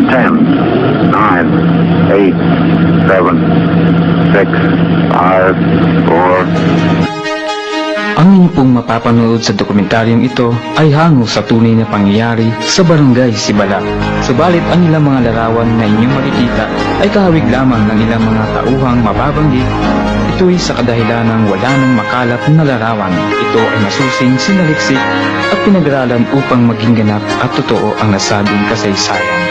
10, 9, 8, 7, 6, 5, 4. Ang inyo pong mapapanood sa dokumentaryong ito ay hango sa tunay na pangyayari sa Barangay Sibalak. Subalit ang ilang mga larawan na inyong makikita ay kahawig lamang ng ilang mga tauhang mababanggit. Ito'y sa kadahilan ng wala nang makalat na larawan. Ito ay masusing sinaliksik at pinag-aralan upang maging ganap at totoo ang nasabing kasaysayan.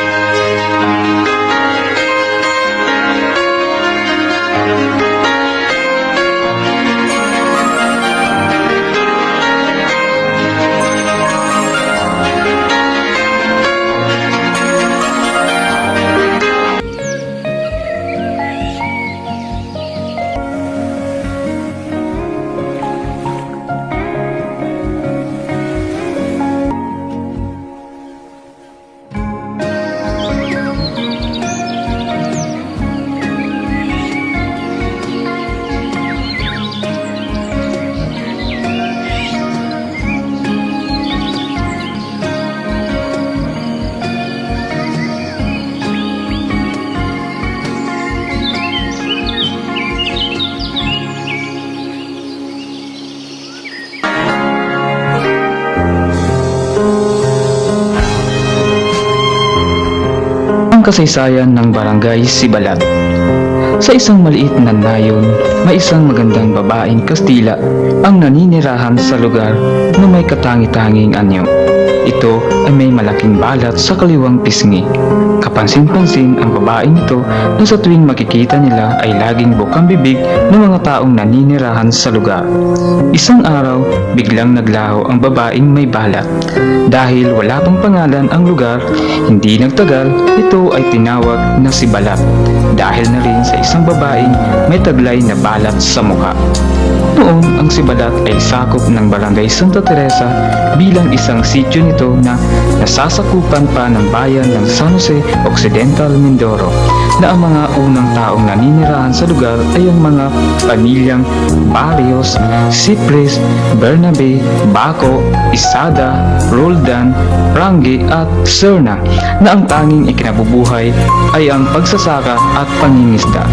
Kasaysayan ng Barangay Sibalak. Sa isang maliit na nayon, may isang magandang babaeng Kastila ang naninirahan sa lugar na may katangi-tanging anyo. Ito ay may malaking balat sa kaliwang pisngi. Kapansin-pansin ang babaeng ito na sa tuwing makikita nila ay laging bukang bibig ng mga taong naninirahan sa lugar. Isang araw, biglang naglaho ang babaeng may balat. Dahil wala pang pangalan ang lugar, hindi nagtagal, ito ay tinawag na Sibalak. Dahil na rin sa isang babaeng may taglay na balat sa mukha. Noon, ang Sibalak ay sakop ng Barangay Santa Teresa bilang isang sityo nito na nasasakupan pa ng bayan ng San Jose Occidental, Mindoro, na ang mga unang taong naninirahan sa lugar ay ang mga pamilyang Barrios, Cipres, Bernabe, Baco, Isada, Roldan, Prange at Serna, na ang tanging ikinabubuhay ay ang pagsasaka at pangingisda.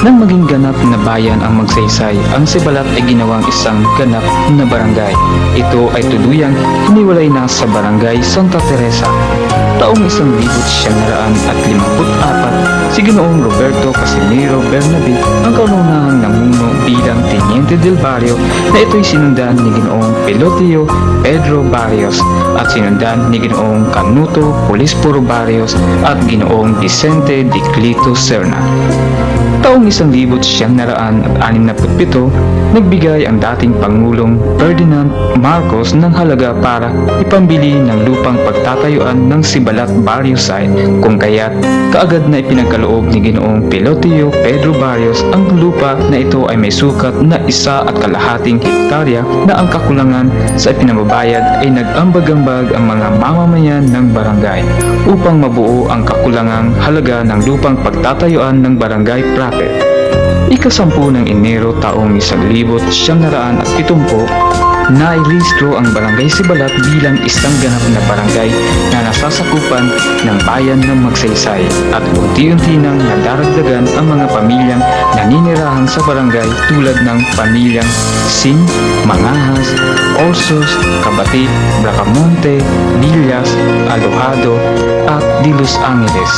Nang maging ganap na bayan ang magsaysay, ang Sibalak ay ginawang isang ganap na barangay. Ito ay tuluyang hiniwalay na sa Barangay Santa Teresa. Taong 1954, si Ginoong Roberto Casimiro Bernabe ang kaunahang namuno bilang Teniente del Barrio, na ito'y sinundan ni Ginoong Pelotio Pedro Barrios at sinundan ni Ginoong Canuto Polisporo Barrios at Ginoong Vicente Di Clito Serna. Taong 1967, nagbigay ang dating Pangulong Ferdinand Marcos ng halaga para ipambili ng lupang pagtatayuan ng Sibalak Barrio Site, kung kaya't kaagad na ipinagkaloob ni Ginoong Pelotio Pedro Barrios ang lupa na ito ay may sukat na 1.5 hektarya, na ang kakulangan sa ipinababayad ay nag-ambag-ambag ang mga mamamayan ng barangay upang mabuo ang kakulangang halaga ng lupang pagtatayuan ng barangay proper. Ika-10 ng Enero taong 1970, nairehistro ang Barangay Sibalak bilang isang ganap na barangay na nasasakupan ng bayan ng Magsaysay, at unti-unti nang nadaragdagan ang mga pamilyang naninirahan sa barangay tulad ng pamilyang Singh, Mangahas, Orsos, Kabatid, Bracamonte, Villas, Alojado at De Los Angeles.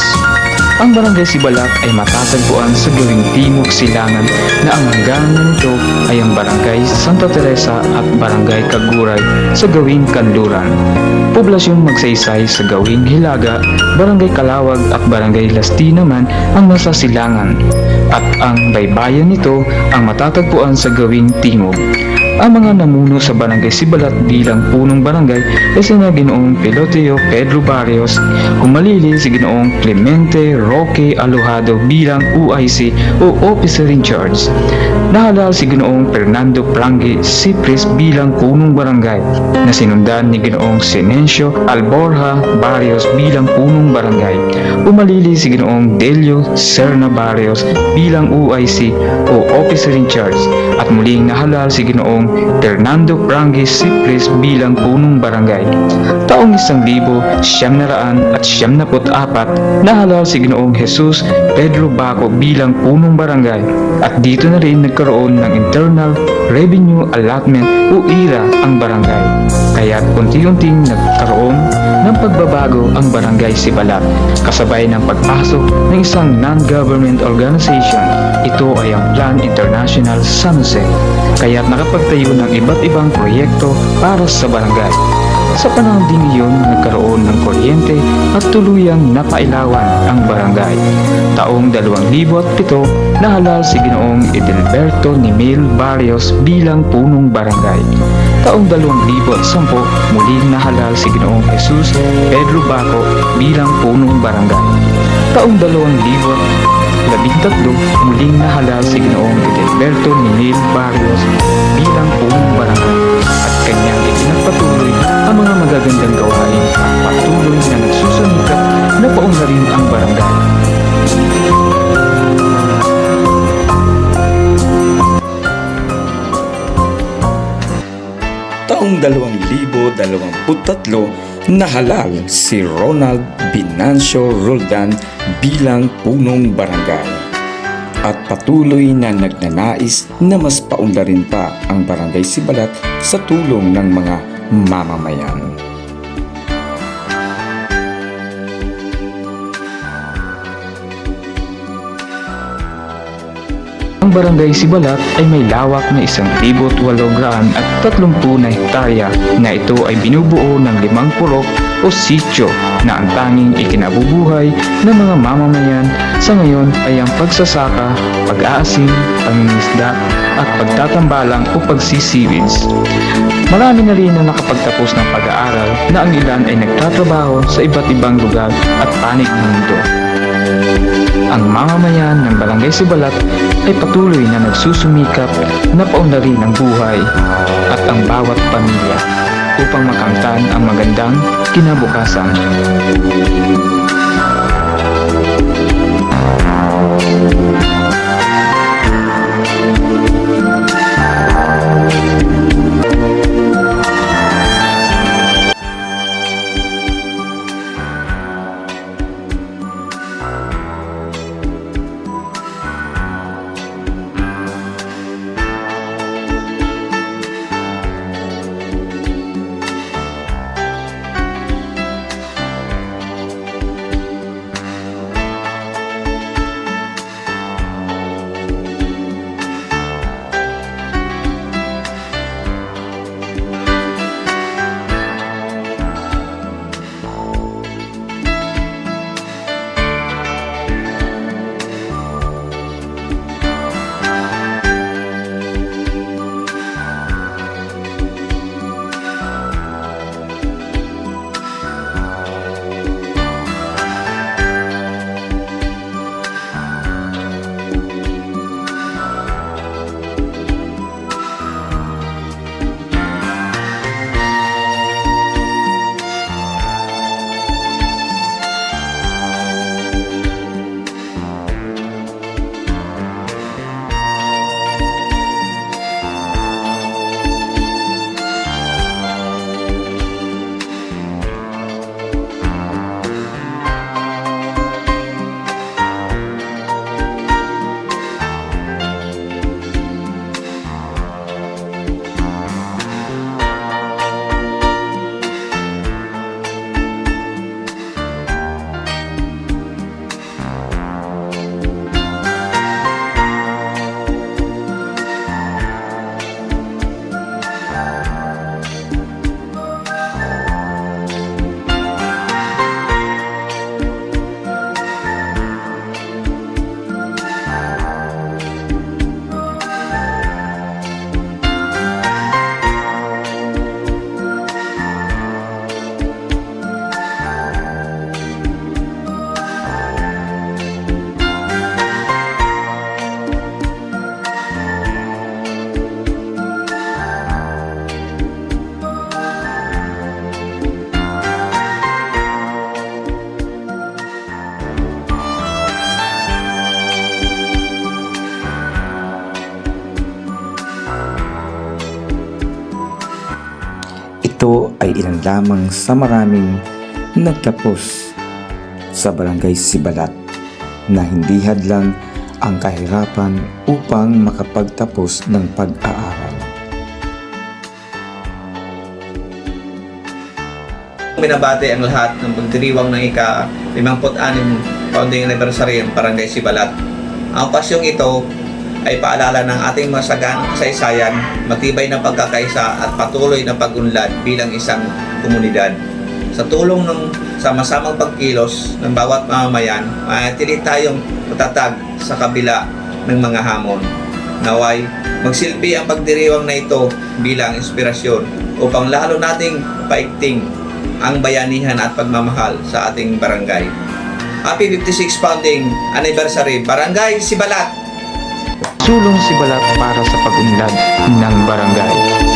Ang Barangay Sibalak ay matatagpuan sa gawing Timog Silangan, na ang hangganan nito ay ang Barangay Santa Teresa at Barangay Kaguray sa gawing Kanluran. Poblasyon Magsaysay sa gawing Hilaga, Barangay Kalawag at Barangay Lasti naman ang nasa Silangan, at ang baybayan nito ang matatagpuan sa gawing Timog. Ang mga namuno sa Barangay Sibalak bilang punong barangay ay sina Ginoong Pelotio Pedro Barrios, humalili si Ginoong Clemente Roque Alojado bilang UIC o Officer in Charge. Nahalal si Ginoong Fernando Prange Cipres bilang punong barangay, na sinundan ni Ginoong Senencio Alborja Barrios bilang punong barangay. Umalili si Ginoong Delio Serna Barrios bilang UIC o Officer in Charge, at muling nahalal si Ginoong Fernando Francis Cipres bilang punong barangay. Taong 1974 nahalal si Ginoong Jesus Pedro Baco bilang punong barangay at dito na rin nagkaroon ng Internal Revenue Allotment o IRA ang barangay. Kaya't unti-unting nagkaroon ng pagbabago ang barangay Sibalat kasabay ng pagpasok ng isang non-government organization. Ito ay ang Plan International San Jose. Kaya't nakapagtayo ng iba't ibang proyekto para sa barangay. Sa panahon din iyon, nagkaroon ng kuryente at tuluyang napailawan ang barangay. Taong 2007, nahalal si Ginoong Edelberto Nimel Barrios bilang punong barangay. Taong 2010, muling nahalal si Ginoong Jesus Pedro Baco bilang punong barangay. Taong 2013, muling nahalal si Ginoong Edelberto Nimel Barrios bilang punong barangay at kanyang ipinagpatuloy ang mga magagandang gawain at patuloy na nagsusumikap na paunlarin ang barangay. Taong 2023, nahalal si Ronald Binancio Roldan bilang punong barangay at patuloy na nagnanais na mas paunlarin pa ang barangay Sibalat sa tulong ng mga mamamayan. Ang barangay Sibalat ay may lawak na 1,830 na hektarya na ito ay binubuo ng 5 purok o sityo na ang tanging ikinabubuhay ng mga mamamayan sa ngayon ay ang pagsasaka, pag-aasim, pangingisda at pagtatambalang o pagsisiwis. Marami na rin na nakapagtapos ng pag-aaral na ang ilan ay nagtatrabaho sa iba't ibang lugar at panig ng mundo. Ang mamamayan ng Barangay Sibalat ay patuloy na nagsusumikap na paunlarin ang buhay at ang bawat pamilya upang makamtan ang magandang kinabukasan. Ito ay ilan lamang sa maraming nagtapos sa Barangay Sibalat na hindi hadlang ang kahirapan upang makapagtapos ng pag-aaral. Binabati ang lahat ng pagdiriwang ng ika-56 founding anniversary ng Barangay Sibalat. Ang pasyong ito ay paalala ng ating masaganang kasaysayan, matibay na pagkakaisa at patuloy na pag-unlad bilang isang komunidad. Sa tulong ng sama-samang pagkilos ng bawat mamamayan, manatili tayong matatag sa kabila ng mga hamon. Naway, magsilbi ang pagdiriwang na ito bilang inspirasyon upang lalo nating paigting ang bayanihan at pagmamahal sa ating barangay. Happy 56 Founding Anniversary Barangay Sibalat! Sulong Sibalat para sa pag-unlad ng barangay.